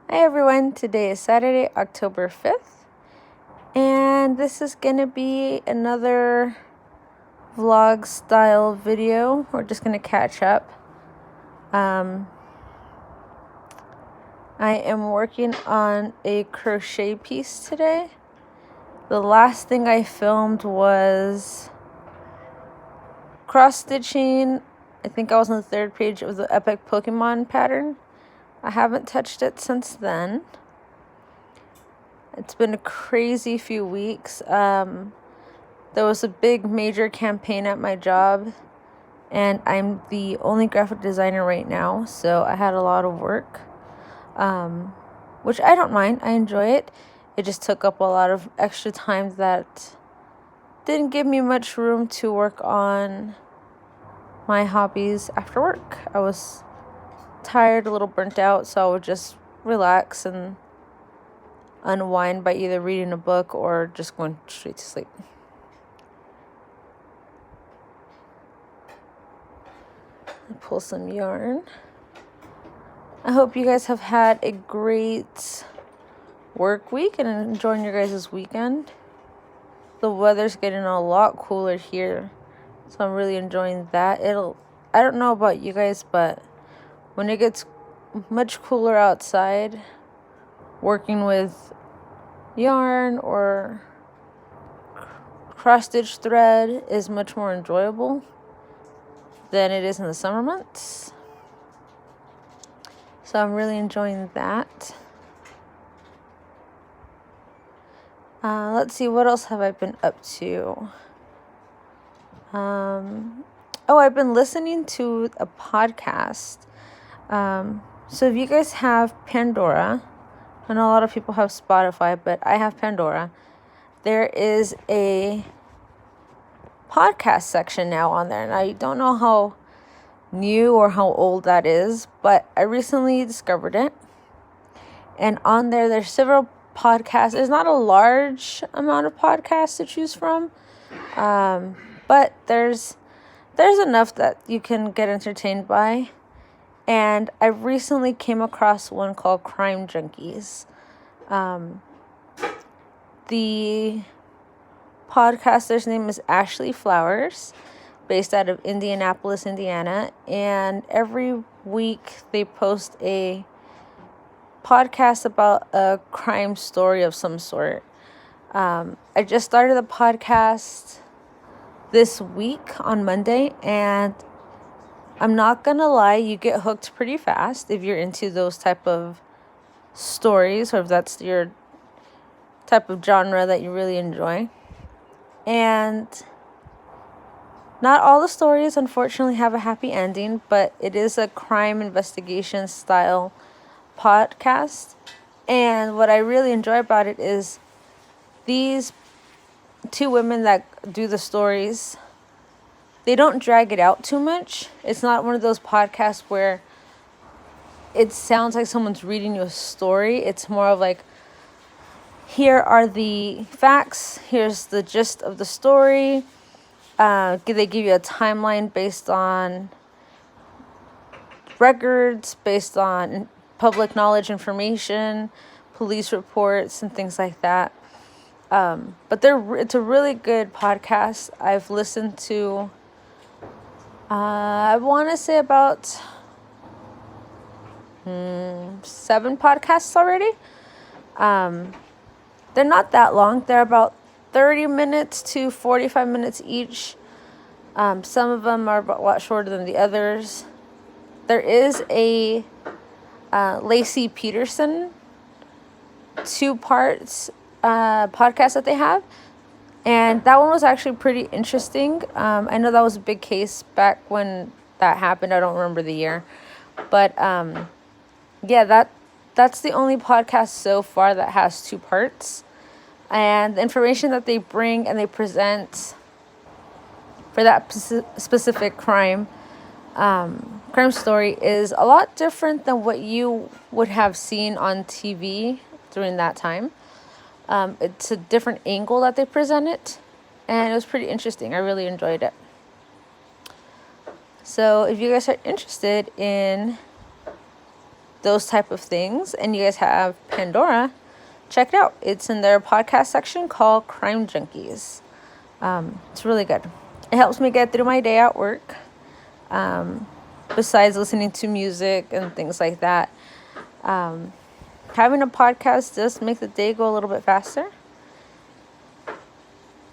Hi everyone, today is Saturday, October 5th, and this is going to be another vlog style video. We're just going to catch up. I am working on a crochet piece today. The last thing I filmed was cross stitching. I think I was on the third page of the epic Pokemon pattern. I haven't touched it since then. It's been a crazy few weeks. There was a big major campaign at my job, and I'm the only graphic designer right now, so I had a lot of work, which I don't mind. I enjoy it. It just took up a lot of extra time that didn't give me much room to work on my hobbies after work. I was tired, a little burnt out, so I would just relax and unwind by either reading a book or just going straight to sleep. Pull some yarn. I hope you guys have had a great work week and enjoying your guys' weekend. The weather's getting a lot cooler here, so I'm really enjoying that. I don't know about you guys, but when it gets much cooler outside, working with yarn or cross stitch thread is much more enjoyable than it is in the summer months. So I'm really enjoying that. Let's see, what else have I been up to? I've been listening to a podcast. So if you guys have Pandora, I know a lot of people have Spotify, but I have Pandora. There is a podcast section now on there, and I don't know how new or how old that is, but I recently discovered it. And on there's several podcasts. There's not a large amount of podcasts to choose from, but there's enough that you can get entertained by. And I recently came across one called Crime Junkies. The podcaster's name is Ashley Flowers, based out of Indianapolis, Indiana, and every week they post a podcast about a crime story of some sort. I just started the podcast this week on Monday, and I'm not gonna lie, you get hooked pretty fast if you're into those type of stories, or if that's your type of genre that you really enjoy. And not all the stories, unfortunately, have a happy ending, but it is a crime investigation style podcast. And what I really enjoy about it is these two women that do the stories, they don't drag it out too much. It's not one of those podcasts where it sounds like someone's reading you a story. It's more of like, here are the facts, here's the gist of the story. They give you a timeline based on records, based on public knowledge information, police reports, and things like that. But it's a really good podcast. I've listened to, I want to say about 7 podcasts already. They're not that long. They're about 30 minutes to 45 minutes each. Some of them are a lot shorter than the others. There is a Lacey Peterson 2 parts podcast that they have, and that one was actually pretty interesting. I know that was a big case back when that happened. I don't remember the year, but that's the only podcast so far that has 2 parts. And the information that they bring and they present for that specific crime story is a lot different than what you would have seen on TV during that time. It's a different angle that they present it, and it was pretty interesting. I really enjoyed it. So if you guys are interested in those type of things and you guys have Pandora, check it out. It's in their podcast section called Crime Junkies. It's really good. It helps me get through my day at work. Besides listening to music and things like that, having a podcast does make the day go a little bit faster.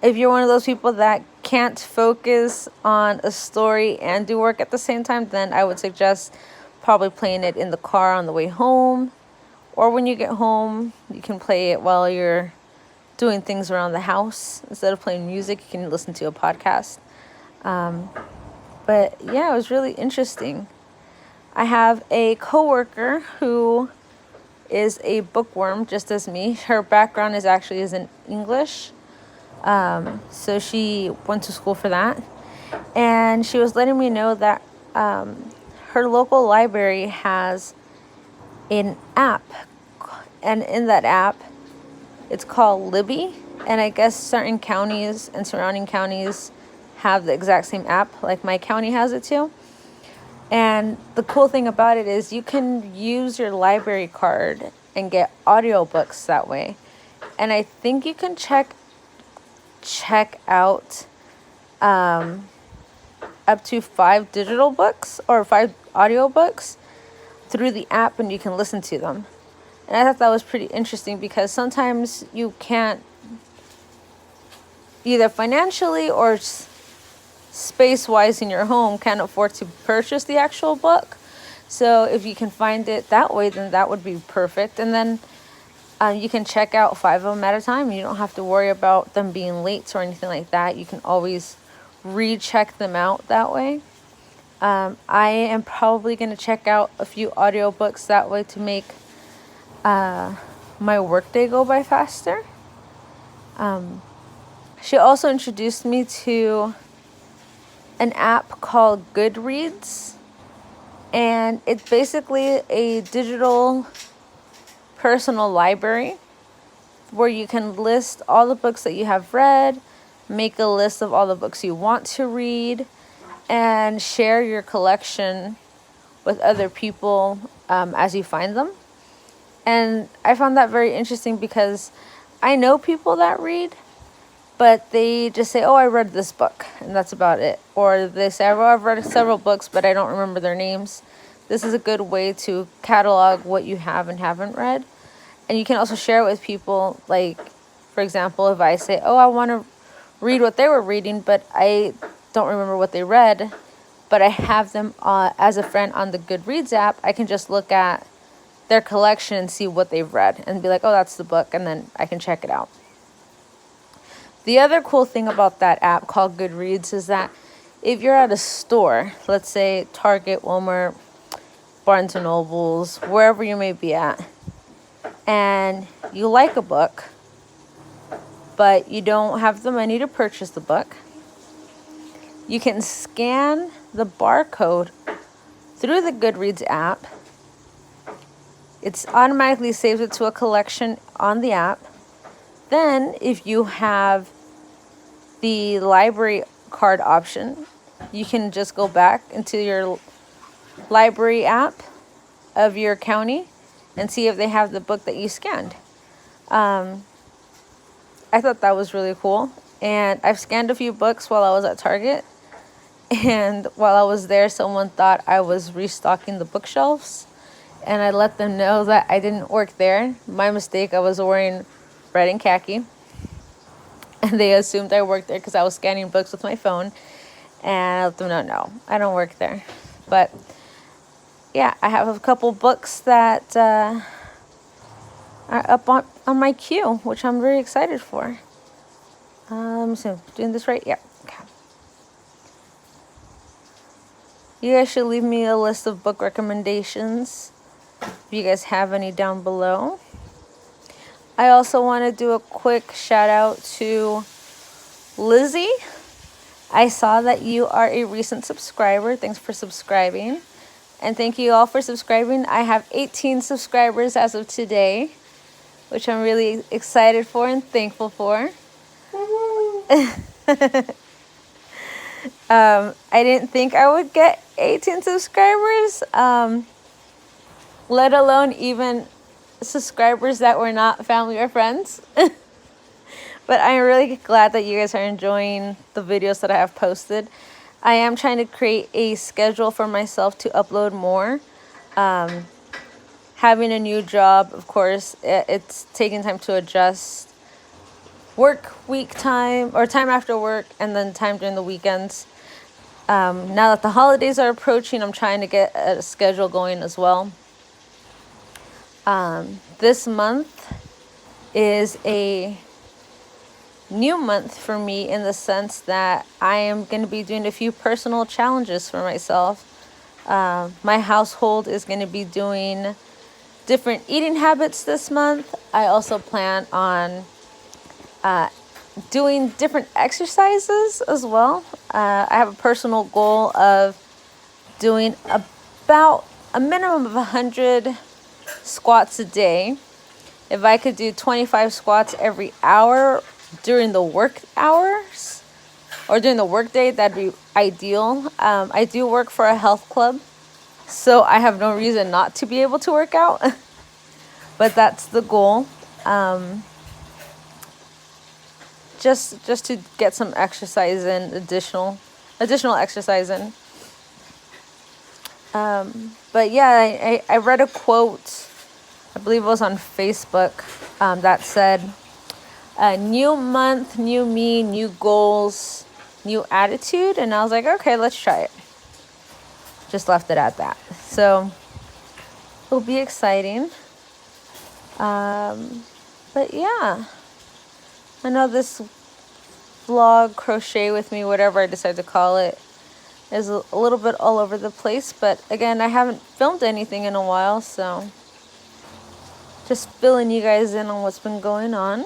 If you're one of those people that can't focus on a story and do work at the same time, then I would suggest probably playing it in the car on the way home. Or when you get home, you can play it while you're doing things around the house. Instead of playing music, you can listen to a podcast. But yeah, it was really interesting. I have a coworker who is a bookworm, just as me. Her background is in English. So she went to school for that. And she was letting me know that her local library has an app. And in that app, it's called Libby. And I guess certain counties and surrounding counties have the exact same app, like my county has it too. And the cool thing about it is you can use your library card and get audiobooks that way. And I think you can check out up to 5 digital books or 5 audiobooks through the app, and you can listen to them. And I thought that was pretty interesting because sometimes you can't, either financially or space-wise in your home, can't afford to purchase the actual book. So if you can find it that way, then that would be perfect. And then you can check out 5 of them at a time. You don't have to worry about them being late or anything like that. You can always recheck them out that way. I am probably going to check out a few audiobooks that way to make my workday go by faster. She also introduced me to an app called Goodreads, and it's basically a digital personal library where you can list all the books that you have read, make a list of all the books you want to read, and share your collection with other people as you find them. And I found that very interesting because I know people that read, but they just say, oh, I read this book, and that's about it. Or they say, oh, I've read several books, but I don't remember their names. This is a good way to catalog what you have and haven't read. And you can also share it with people. Like, for example, if I say, oh, I want to read what they were reading, but I don't remember what they read, but I have them as a friend on the Goodreads app, I can just look at their collection and see what they've read and be like, oh, that's the book, and then I can check it out. The other cool thing about that app called Goodreads is that if you're at a store, let's say Target, Walmart, Barnes & Nobles, wherever you may be at, and you like a book, but you don't have the money to purchase the book, you can scan the barcode through the Goodreads app. It's automatically saves it to a collection on the app. Then, if you have the library card option, you can just go back into your library app of your county and see if they have the book that you scanned. I thought that was really cool. And I've scanned a few books while I was at Target. And while I was there, someone thought I was restocking the bookshelves. And I let them know that I didn't work there. My mistake, I was wearing red and khaki. And they assumed I worked there because I was scanning books with my phone. And I let them know, no, I don't work there. But yeah, I have a couple books that are up on my queue, which I'm very excited for. So doing this right? Yeah. Okay. You guys should leave me a list of book recommendations if you guys have any down below. I also want to do a quick shout out to Lizzie. I saw that you are a recent subscriber. Thanks for subscribing. And thank you all for subscribing. I have 18 subscribers as of today, which I'm really excited for and thankful for. I didn't think I would get 18 subscribers. let alone even subscribers that were not family or friends. But I'm really glad that you guys are enjoying the videos that I have posted. I am trying to create a schedule for myself to upload more. Having a new job, of course, it's taking time to adjust work week time or time after work and then time during the weekends. Now that the holidays are approaching, I'm trying to get a schedule going as well. This month is a new month for me in the sense that I am going to be doing a few personal challenges for myself. My household is going to be doing different eating habits this month. I also plan on doing different exercises as well. I have a personal goal of doing about a minimum of 100 squats a day. If I could do 25 squats every hour during the work hours or during the work day, that'd be ideal. I do work for a health club, so I have no reason not to be able to work out. But that's the goal. Just to get some exercise in, additional exercise in. But yeah, I read a quote, I believe it was on Facebook, that said, new month, new me, new goals, new attitude. And I was like, okay, let's try it. Just left it at that. So it'll be exciting. But yeah, I know this vlog, crochet with me, whatever I decide to call it, is a little bit all over the place. But again, I haven't filmed anything in a while, so just filling you guys in on what's been going on.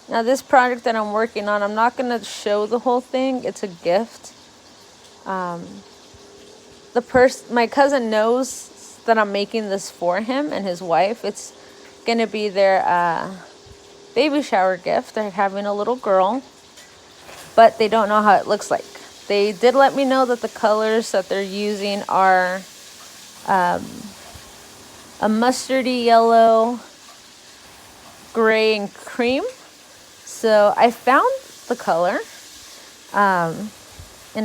Now this project that I'm working on, I'm not going to show the whole thing. It's a gift. My cousin knows that I'm making this for him and his wife. It's going to be their baby shower gift. They're having a little girl, but they don't know how it looks like. They did let me know that the colors that they're using are a mustardy yellow, gray, and cream. So I found the color, and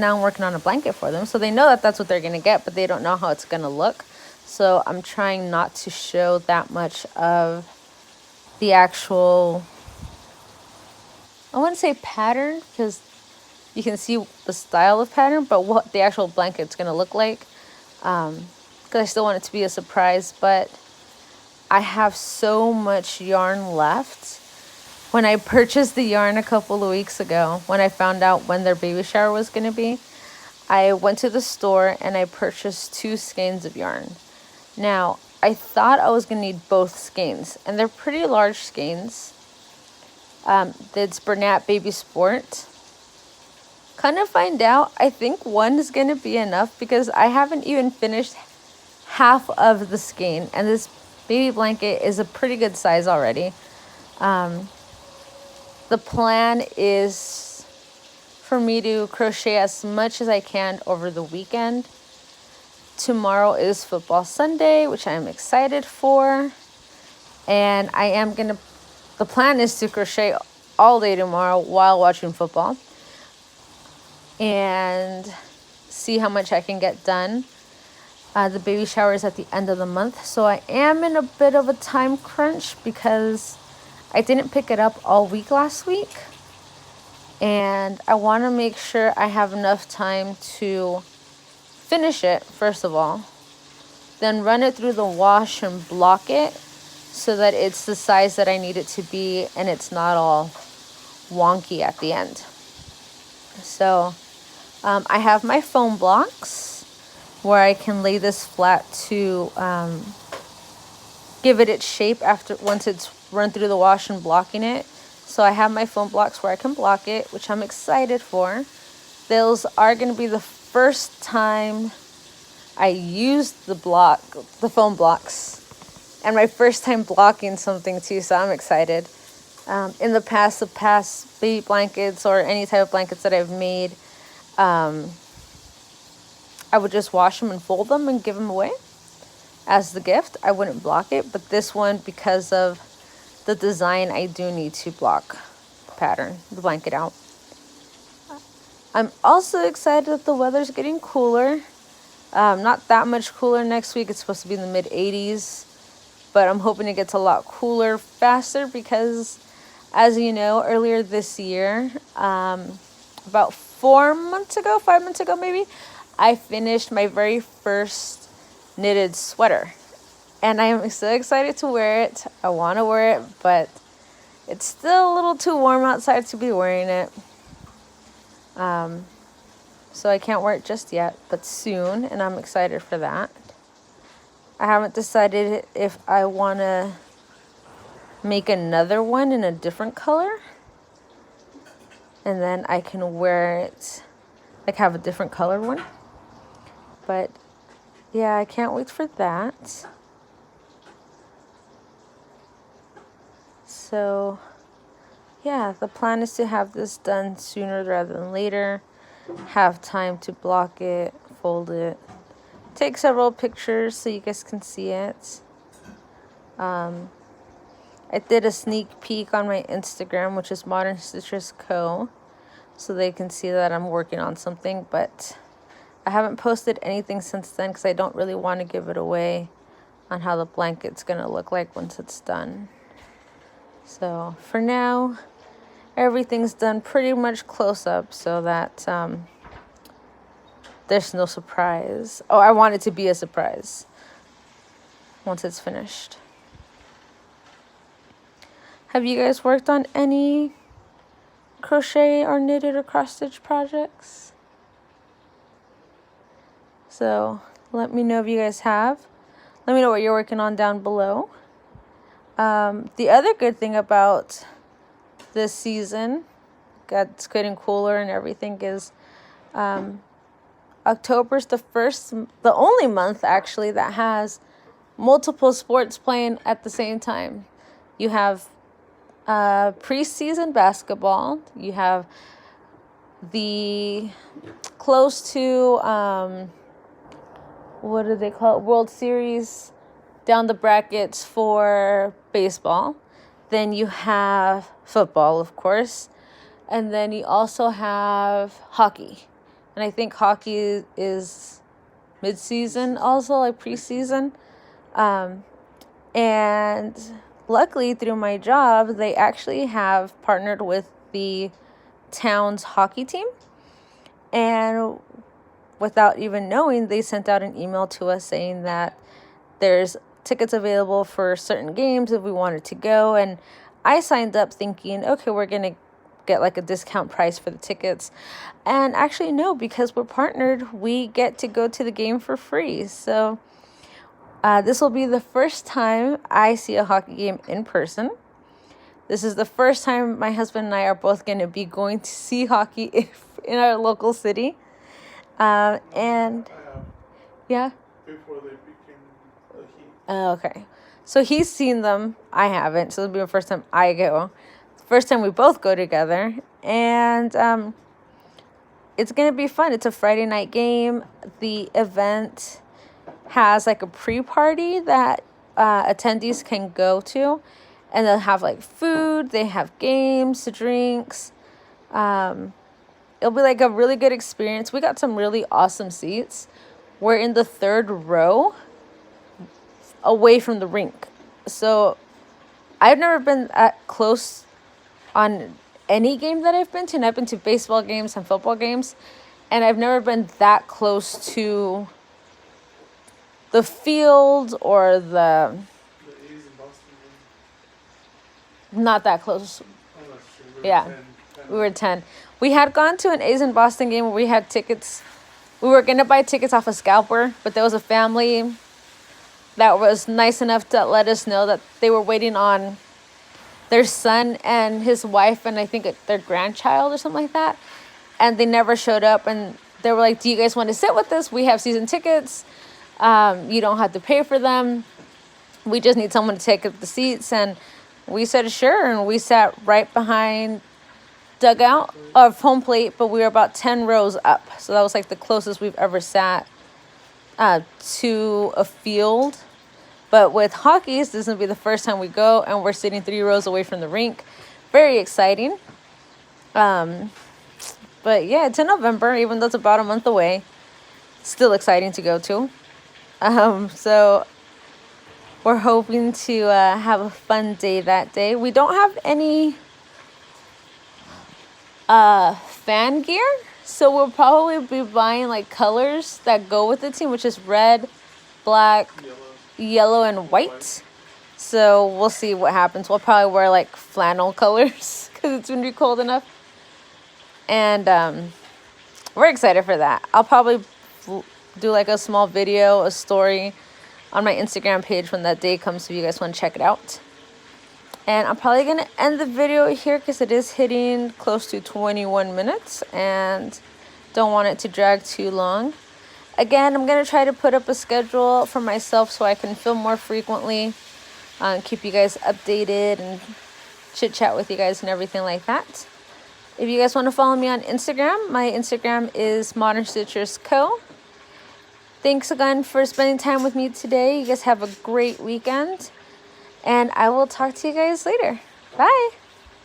now I'm working on a blanket for them. So they know that that's what they're going to get, but they don't know how it's going to look. So I'm trying not to show that much of the actual, I wouldn't say pattern, because you can see the style of pattern, but what the actual blanket's going to look like. Because I still want it to be a surprise, but I have so much yarn left. When I purchased the yarn a couple of weeks ago, when I found out when their baby shower was going to be, I went to the store and I purchased 2 skeins of yarn. Now, I thought I was going to need both skeins, and they're pretty large skeins. It's Bernat Baby Sport. Kind of find out, I think one is going to be enough because I haven't even finished half of the skein, and this baby blanket is a pretty good size already. The plan is for me to crochet as much as I can over the weekend. Tomorrow is football Sunday, which I am excited for. And the plan is to crochet all day tomorrow while watching football. And see how much I can get done. The baby shower is at the end of the month. So I am in a bit of a time crunch because I didn't pick it up all week last week. And I want to make sure I have enough time to finish it, first of all, then run it through the wash and block it so that it's the size that I need it to be and it's not all wonky at the end. So I have my foam blocks where I can lay this flat to give it its shape once it's run through the wash and blocking it. So I have my foam blocks where I can block it, which I'm excited for. Those are going to be the first time I used the foam blocks, and my first time blocking something too, so I'm excited. In the past baby blankets or any type of blankets that I've made, I would just wash them and fold them and give them away. as the gift, I wouldn't block it. But this one, because of the design, I do need to block the pattern, the blanket out. I'm also excited that the weather's getting cooler. Not that much cooler next week. It's supposed to be in the mid 80s. But I'm hoping it gets a lot cooler faster because, as you know, earlier this year, about 5 months ago maybe, I finished my very first knitted sweater. And I am so excited to wear it. I want to wear it, but it's still a little too warm outside to be wearing it. So I can't wear it just yet, but soon, and I'm excited for that. I haven't decided if I want to make another one in a different color. And then I can wear it, like have a different color one. But yeah, I can't wait for that. So yeah, the plan is to have this done sooner rather than later. Have time to block it, fold it, take several pictures so you guys can see it. I did a sneak peek on my Instagram, which is Modern Stitchers Co., so they can see that I'm working on something, but I haven't posted anything since then because I don't really want to give it away on how the blanket's going to look like once it's done. So for now, everything's done pretty much close up so that there's no surprise. Oh, I want it to be a surprise once it's finished. Have you guys worked on any crochet or knitted or cross stitch projects? So let me know if you guys have. Let me know what you're working on down below. The other good thing about this season, it's getting cooler and everything, is October's the only month actually that has multiple sports playing at the same time. You have preseason basketball. You have the close to what do they call it? World Series down the brackets for baseball. Then you have football, of course. And then you also have hockey. And I think hockey is mid-season also, like preseason. And luckily, through my job, they actually have partnered with the town's hockey team. And without even knowing, they sent out an email to us saying that there's tickets available for certain games if we wanted to go. And I signed up thinking, okay, we're going to get like a discount price for the tickets. And actually, no, because we're partnered, we get to go to the game for free. So this will be the first time I see a hockey game in person. This is the first time my husband and I are both going to be going to see hockey in our local city. And yeah. Before they became a Heat. Okay. So he's seen them. I haven't. So it'll be the first time I go. First time we both go together. And it's going to be fun. It's a Friday night game. The event has like a pre-party that attendees can go to. And they'll have like food. They have games, drinks. It'll be like a really good experience. We got some really awesome seats. We're in the third row away from the rink. So I've never been that close on any game that I've been to. And I've been to baseball games and football games. And I've never been that close to the field or the... A's in Boston game. Not that close. Oh, that's true. Yeah. 10. We were 10. We had gone to an A's in Boston game where we had tickets. We were going to buy tickets off a scalper, but there was a family that was nice enough to let us know that they were waiting on their son and his wife and I think their grandchild or something like that. And they never showed up. And they were like, do you guys want to sit with us? We have season tickets. You don't have to pay for them. We just need someone to take up the seats. And we said, sure. And we sat right behind dugout of home plate, but we were about 10 rows up. So that was like the closest we've ever sat to a field But with hockey's, this will be the first time we go, and we're sitting 3 rows away from the rink. Very exciting. But yeah, it's in November, even though it's about a month away. Still exciting to go to. So we're hoping to have a fun day that day. We don't have any fan gear, so we'll probably be buying like colors that go with the team, which is red, black, yellow, and white. So we'll see what happens. We'll probably wear like flannel colors because it's gonna be cold enough. And we're excited for that. I'll probably do like a small video, a story on my Instagram page when that day comes, if you guys want to check it out. And I'm probably going to end the video here because it is hitting close to 21 minutes and don't want it to drag too long. Again, I'm going to try to put up a schedule for myself so I can film more frequently, keep you guys updated and chit chat with you guys and everything like that. If you guys want to follow me on Instagram, my Instagram is Modern Stitchers Co. Thanks again for spending time with me today. You guys have a great weekend, and I will talk to you guys later. Bye.